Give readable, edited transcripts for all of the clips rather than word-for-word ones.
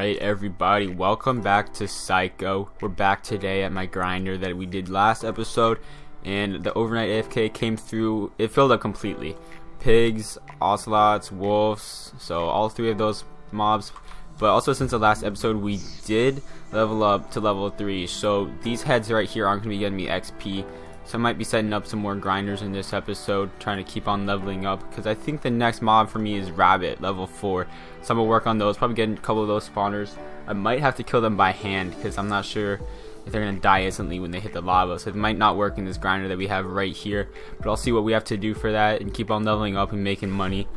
Alright everybody, welcome back to Saico. We're back today at my grinder that we did last episode, and the overnight AFK came through. It filled up completely. Pigs, ocelots, wolves, so all three of those mobs. But also since the last episode we did level up to level 3, so these heads right here aren't going to be getting me XP. So I might be setting up some more grinders in this episode, trying to keep on leveling up, because I think the next mob for me is Rabbit, level 4. So I'm going to work on those, probably get a couple of those spawners. I might have to kill them by hand, because I'm not sure if they're going to die instantly when they hit the lava. So it might not work in this grinder that we have right here, but I'll see what we have to do for that and keep on leveling up and making money.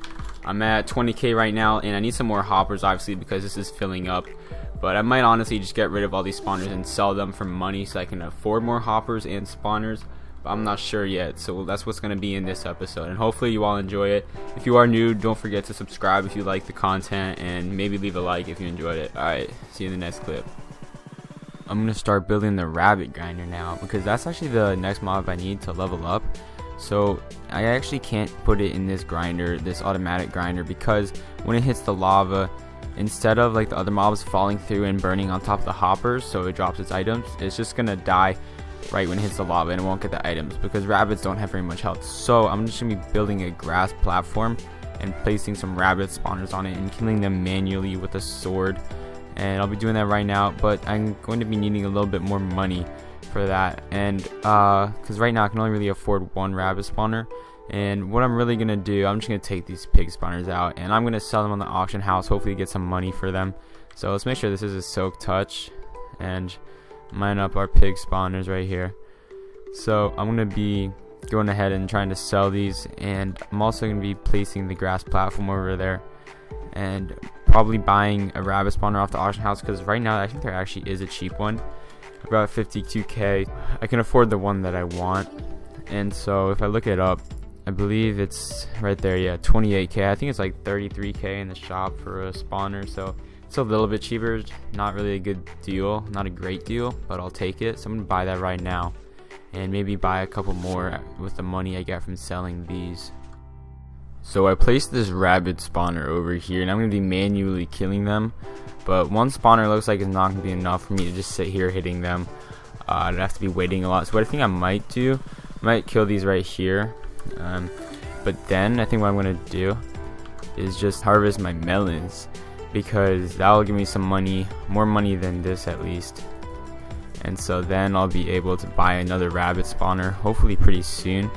I'm at 20k right now, and I need some more hoppers obviously because this is filling up. But I might honestly just get rid of all these spawners and sell them for money so I can afford more hoppers and spawners. But I'm not sure yet, so that's what's going to be in this episode. And hopefully you all enjoy it. If you are new, don't forget to subscribe if you like the content, and maybe leave a like if you enjoyed it. Alright, see you in the next clip. I'm going to start building the rabbit grinder now, because that's actually the next mob I need to level up. So I actually can't put it in this grinder, this automatic grinder, because when it hits the lava, instead of like the other mobs falling through and burning on top of the hoppers so it drops its items, it's just gonna die right when it hits the lava and it won't get the items, because rabbits don't have very much health. So I'm just gonna be building a grass platform and placing some rabbit spawners on it and killing them manually with a sword, and I'll be doing that right now. But I'm going to be needing a little bit more money for that, and because right now I can only really afford one rabbit spawner. And what I'm really gonna do, I'm just gonna take these pig spawners out and I'm gonna sell them on the auction house, hopefully get some money for them. So let's make sure this is a silk touch and mine up our pig spawners right here. So I'm gonna be going ahead and trying to sell these, and I'm also gonna be placing the grass platform over there and probably buying a rabbit spawner off the auction house, because right now I think there actually is a cheap one. About 52k. I can afford the one that I want, and so if I look it up, I believe it's right there, yeah, 28k. I think it's like 33k in the shop for a spawner, so it's a little bit cheaper. Not really a good deal, not a great deal, but I'll take it. So I'm gonna buy that right now, and maybe buy a couple more with the money I get from selling these. So I placed this rabbit spawner over here, and I'm gonna be manually killing them, but one spawner looks like it's not gonna be enough for me to just sit here hitting them. I'd have to be waiting a lot. So what I think I might do, I might kill these right here. But then I think what I'm gonna do is just harvest my melons, because that'll give me some money, more money than this at least. And so then I'll be able to buy another rabbit spawner, hopefully pretty soon,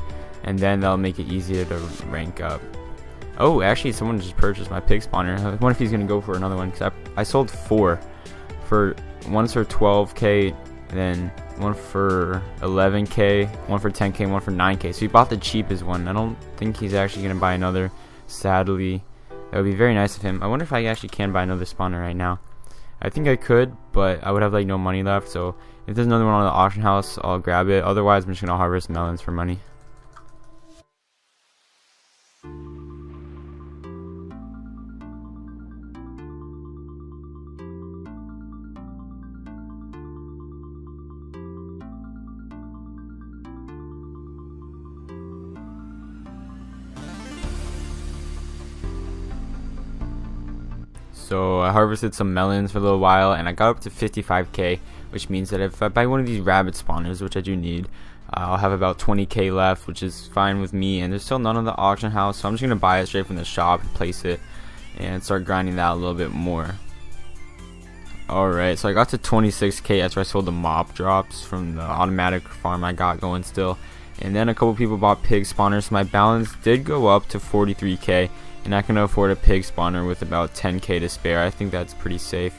and then that'll make it easier to rank up. Oh, actually someone just purchased my pig spawner. I wonder if he's gonna go for another one, because I sold 4 for one for 12k, then one for 11k, one for 10k, one for 9k. So he bought the cheapest one. I don't think he's actually gonna buy another, sadly. That would be very nice of him. I wonder if I actually can buy another spawner right now. I think I could, but I would have like no money left. So if there's another one on the auction house, I'll grab it. Otherwise I'm just gonna harvest melons for money. So I harvested some melons for a little while, and I got up to 55k, which means that if I buy one of these rabbit spawners, which I do need, I'll have about 20k left, which is fine with me. And there's still none of the auction house, so I'm just gonna buy it straight from the shop and place it and start grinding that a little bit more. Alright, so I got to 26k after I sold the mob drops from the automatic farm I got going still, and then a couple people bought pig spawners, so my balance did go up to 43k. And I can afford a pig spawner with about 10k to spare. I think that's pretty safe.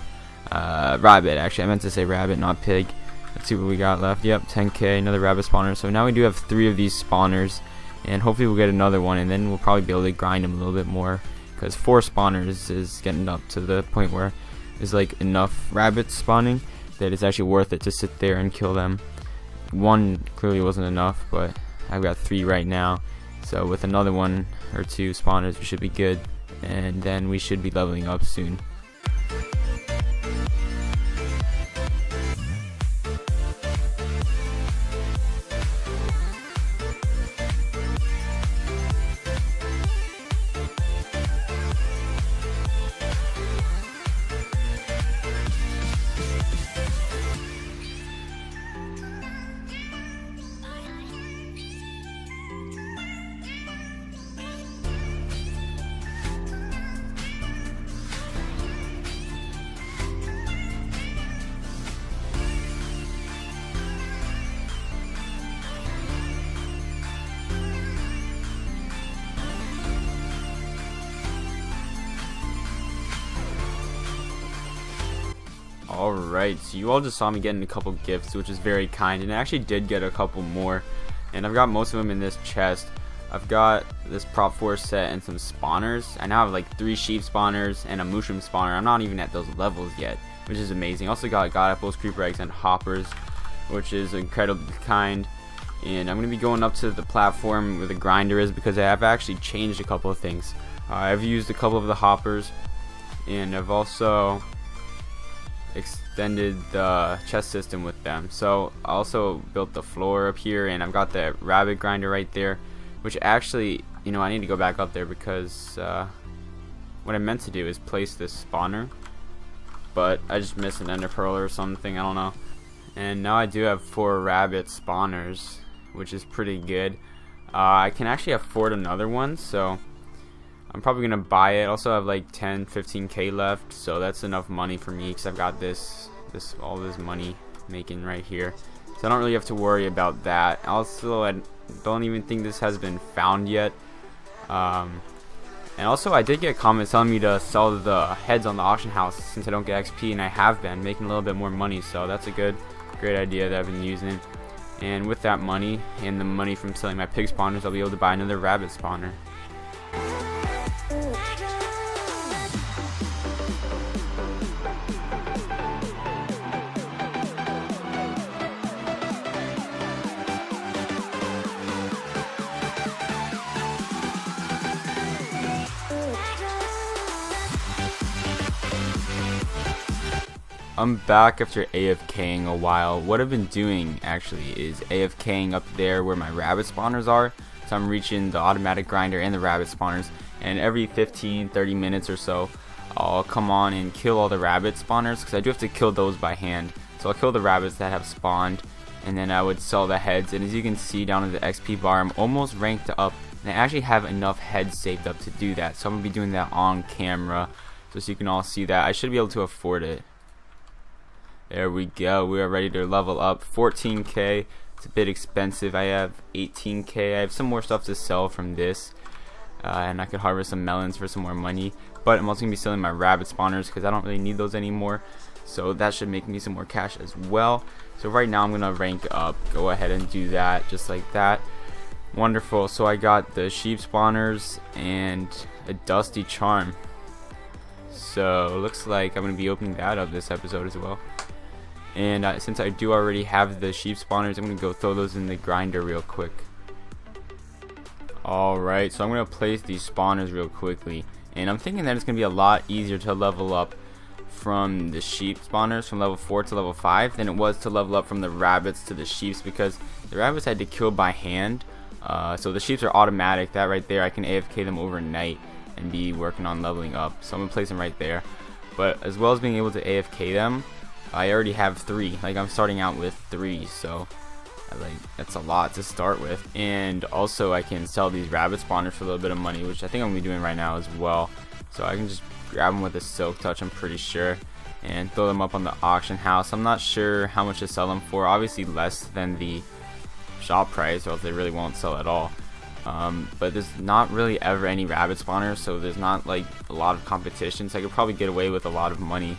Rabbit, actually, I meant to say rabbit, not pig. Let's see what we got left. Yep, 10k, another rabbit spawner. So now we do have 3 of these spawners, and hopefully we'll get another one, and then we'll probably be able to grind them a little bit more, because 4 spawners is getting up to the point where there's like enough rabbits spawning that it's actually worth it to sit there and kill them. 1 clearly wasn't enough, but I've got 3 right now. So with another 1 or 2 spawners we should be good, and then we should be leveling up soon. Alright, so you all just saw me getting a couple gifts, which is very kind, and I actually did get a couple more, and I've got most of them in this chest. I've got this prop 4 set and some spawners. I now have like 3 sheep spawners and a mushroom spawner. I'm not even at those levels yet, which is amazing. Also got god apples, creeper eggs, and hoppers, which is incredibly kind. And I'm going to be going up to the platform where the grinder is because I have actually changed a couple of things. I've used a couple of the hoppers, and I've also extended the chest system with them. So I also built the floor up here, and I've got the rabbit grinder right there, which actually, you know, I need to go back up there because what I meant to do is place this spawner, but I just missed an ender pearl or something, I don't know. And now I do have 4 rabbit spawners, which is pretty good. I can actually afford another one, so I'm probably gonna buy it. Also have like 15k left, so that's enough money for me because I've got all this money making right here, so I don't really have to worry about that. Also, I don't even think this has been found yet. And also I did get comments telling me to sell the heads on the auction house since I don't get XP, and I have been making a little bit more money, so that's a great idea that I've been using. And with that money and the money from selling my pig spawners, I'll be able to buy another rabbit spawner. I'm back after AFKing a while. What I've been doing actually is AFKing up there where my rabbit spawners are. So I'm reaching the automatic grinder and the rabbit spawners, and every 15-30 minutes or so I'll come on and kill all the rabbit spawners because I do have to kill those by hand. So I'll kill the rabbits that have spawned, and then I would sell the heads. And as you can see down in the XP bar, I'm almost ranked up, and I actually have enough heads saved up to do that. So I'm gonna be doing that on camera just so you can all see that. I should be able to afford it. There we go, we are ready to level up. 14k, it's a bit expensive. I have 18k, I have some more stuff to sell from this, and I could harvest some melons for some more money, but I'm also going to be selling my rabbit spawners because I don't really need those anymore, so that should make me some more cash as well. So right now I'm going to rank up, go ahead and do that, just like that. Wonderful, so I got the sheep spawners and a dusty charm, so looks like I'm going to be opening that up this episode as well. And since I do already have the sheep spawners, I'm going to go throw those in the grinder real quick. Alright, so I'm going to place these spawners real quickly. And I'm thinking that it's going to be a lot easier to level up from the sheep spawners from level 4 to level 5 than it was to level up from the rabbits to the sheeps, because the rabbits I had to kill by hand. So the sheeps are automatic. That right there, I can AFK them overnight and be working on leveling up. So I'm going to place them right there. But as well as being able to AFK them, I already have 3. Like, I'm starting out with 3, so that's a lot to start with. And also I can sell these rabbit spawners for a little bit of money, which I think I'm gonna be doing right now as well. So I can just grab them with a silk touch, I'm pretty sure, and throw them up on the auction house. I'm not sure how much to sell them for, obviously less than the shop price, or else they really won't sell at all. But there's not really ever any rabbit spawners, so there's not like a lot of competition, so I could probably get away with a lot of money,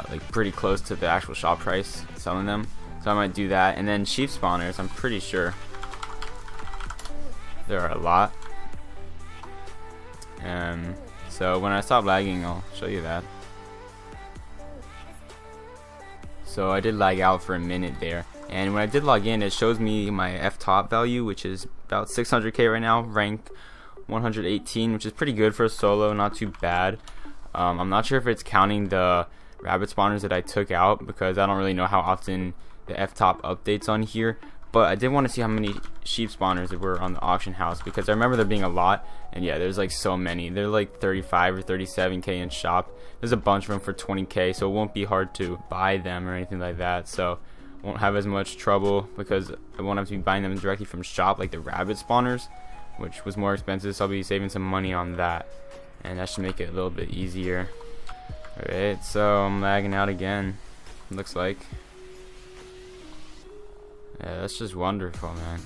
like pretty close to the actual shop price selling them. So I might do that. And then sheep spawners, I'm pretty sure there are a lot. So when I stop lagging, I'll show you that. So I did lag out for a minute there, and when I did log in, it shows me my Pt.II value, which is about 600k right now, rank 118, which is pretty good for a solo, not too bad. I'm not sure if it's counting the rabbit spawners that I took out, because I don't really know how often the Pt.II updates on here, but I did want to see how many sheep spawners there were on the auction house, because I remember there being a lot, and yeah, there's like so many. They're like 35 or 37k in shop. There's a bunch of them for 20k, so it won't be hard to buy them or anything like that, so won't have as much trouble because I won't have to be buying them directly from shop like the rabbit spawners, which was more expensive, so I'll be saving some money on that, and that should make it a little bit easier. Alright, so I'm lagging out again, looks like. Yeah, that's just wonderful, man.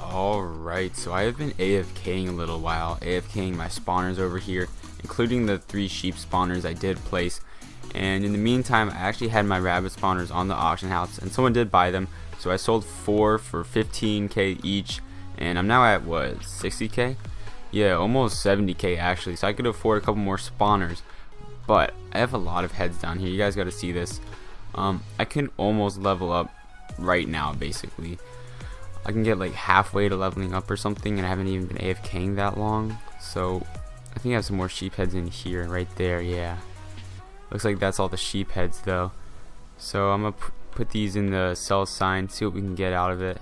Alright, so I have been AFKing a little while, AFKing my spawners over here, including the 3 sheep spawners I did place. And in the meantime, I actually had my rabbit spawners on the auction house, and someone did buy them, so I sold 4 for 15k each, and I'm now at what, 60k? Yeah, almost 70k actually, so I could afford a couple more spawners. But I have a lot of heads down here. You guys got to see this. I can almost level up right now, basically. I can get like halfway to leveling up or something, and I haven't even been AFKing that long. So I think I have some more sheep heads in here, right there. Yeah, looks like that's all the sheep heads though. So I'm gonna put these in the sell sign, see what we can get out of it.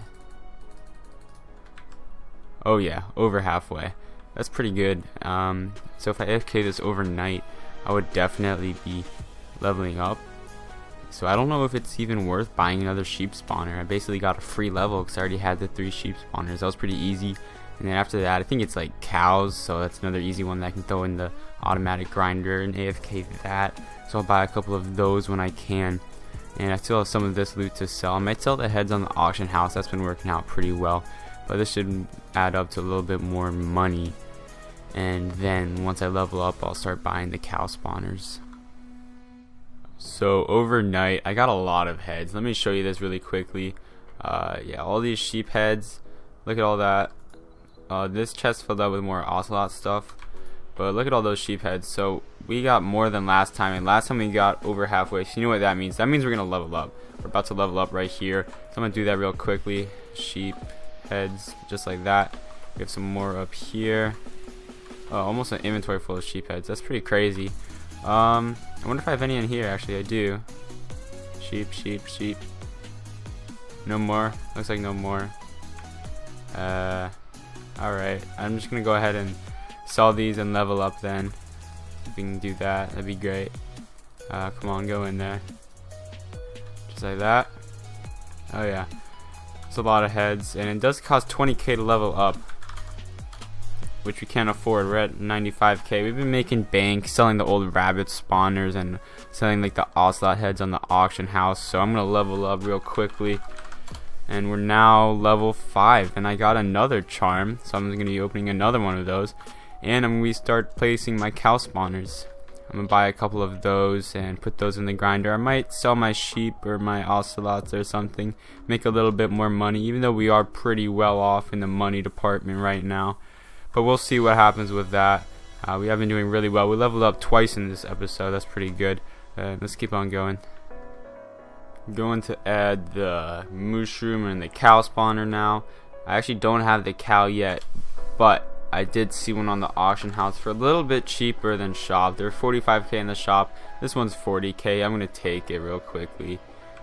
Oh yeah, over halfway. That's pretty good. So if I AFK this overnight, I would definitely be leveling up. So I don't know if it's even worth buying another sheep spawner. I basically got a free level because I already had the 3 sheep spawners. That was pretty easy. And then after that, I think it's like cows, so that's another easy one that I can throw in the automatic grinder and AFK that. So I'll buy a couple of those when I can. And I still have some of this loot to sell. I might sell the heads on the auction house. That's been working out pretty well. But this should add up to a little bit more money. And then once I level up, I'll start buying the cow spawners. So overnight, I got a lot of heads. Let me show you this really quickly. Yeah, all these sheep heads. Look at all that. This chest filled up with more ocelot stuff. But look at all those sheep heads. So we got more than last time. And last time we got over halfway. So you know what that means? That means we're going to level up. We're about to level up right here. So I'm going to do that real quickly. Sheep heads, just like that. We have some more up here. Almost an inventory full of sheep heads. That's pretty crazy. I wonder if I have any in here. Actually, I do. Sheep, sheep, sheep. No more. Looks like no more. Alright. I'm just gonna go ahead and sell these and level up then. If we can do that, that'd be great. Come on, go in there. Just like that. Oh yeah. It's a lot of heads, and it does cost 20k to level up, which we can't afford. We're at 95k. We've been making bank selling the old rabbit spawners and selling like the ocelot heads on the auction house. So I'm gonna level up real quickly, and we're now level 5, and I got another charm, so I'm gonna be opening another one of those, and I'm gonna start placing my cow spawners. I'm gonna buy a couple of those and put those in the grinder. I might sell my sheep or my ocelots or something, make a little bit more money, even though we are pretty well off in the money department right now. But we'll see what happens with that. We have been doing really well. We leveled up twice in this episode. That's pretty good. Let's keep on going. I'm going to add the mushroom and the cow spawner now. I actually don't have the cow yet, but I did see one on the auction house for a little bit cheaper than shop. They're 45k in the shop. This one's 40k. I'm going to take it real quickly.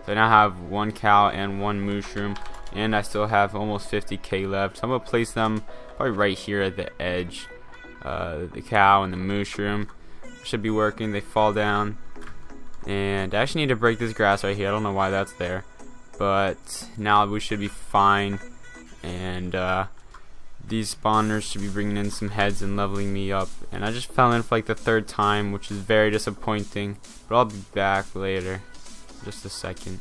So I now have 1 cow and 1 mushroom, and I still have almost 50k left. So I'm going to place them probably right here at the edge. The cow and the mushroom should be working. They fall down. And I actually need to break this grass right here. I don't know why that's there. But now we should be fine. And these spawners should be bringing in some heads and leveling me up. And I just fell in for like the 3rd time, which is very disappointing. But I'll be back later. Just a second.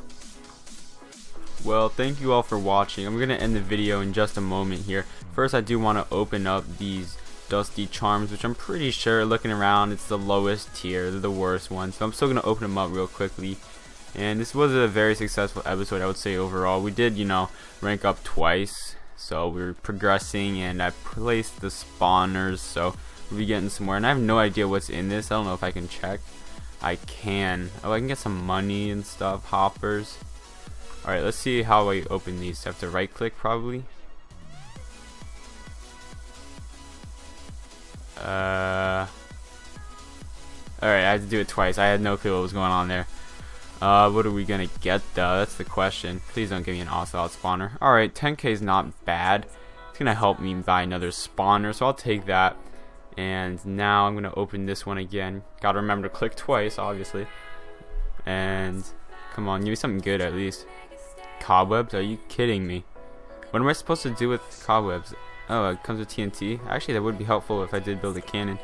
Well, thank you all for watching. I'm going to end the video in just a moment here. First, I do want to open up these dusty charms, which I'm pretty sure, looking around, it's the lowest tier. They're the worst ones. So I'm still going to open them up real quickly. And this was a very successful episode, I would say, overall. We did, rank up twice. So we're progressing, and I placed the spawners, so we'll be getting some more. And I have no idea what's in this. I don't know if I can check. I can. Oh, I can get some money and stuff, hoppers. Alright, let's see how I open these. I have to right click probably. Alright, I had to do it twice. I had no clue what was going on there. What are we gonna get though? That's the question. Please don't give me an ocelot spawner. Alright, 10k is not bad. It's gonna help me buy another spawner, so I'll take that. And now I'm gonna open this one again. Gotta remember to click twice, obviously. And come on, give me something good at least. Cobwebs? Are you kidding me? What am I supposed to do with cobwebs? Oh, it comes with TNT. Actually, that would be helpful if I did build a cannon.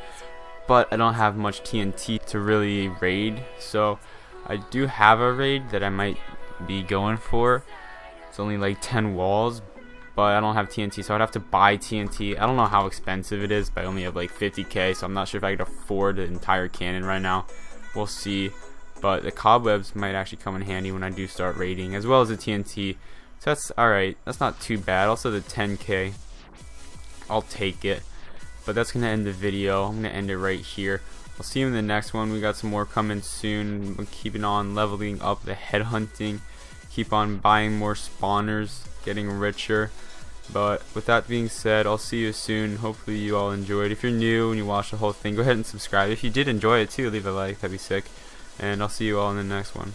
But I don't have much TNT to really raid. So I do have a raid that I might be going for. It's only like 10 walls. But I don't have TNT, so I'd have to buy TNT. I don't know how expensive it is, but I only have like 50k. So I'm not sure if I could afford an entire cannon right now. We'll see. but the cobwebs might actually come in handy when I do start raiding, as well as the TNT. So that's alright, that's not too bad. Also the 10k, I'll take it. But that's gonna end the video. I'm gonna end it right here. I'll see you in the next one. We got some more coming soon. We're keeping on leveling up the headhunting, keep on buying more spawners, getting richer. But with that being said, I'll see you soon. Hopefully you all enjoyed. If you're new and you watched the whole thing, go ahead and subscribe. If you did enjoy it too, leave a like, that'd be sick. And I'll see you all in the next one.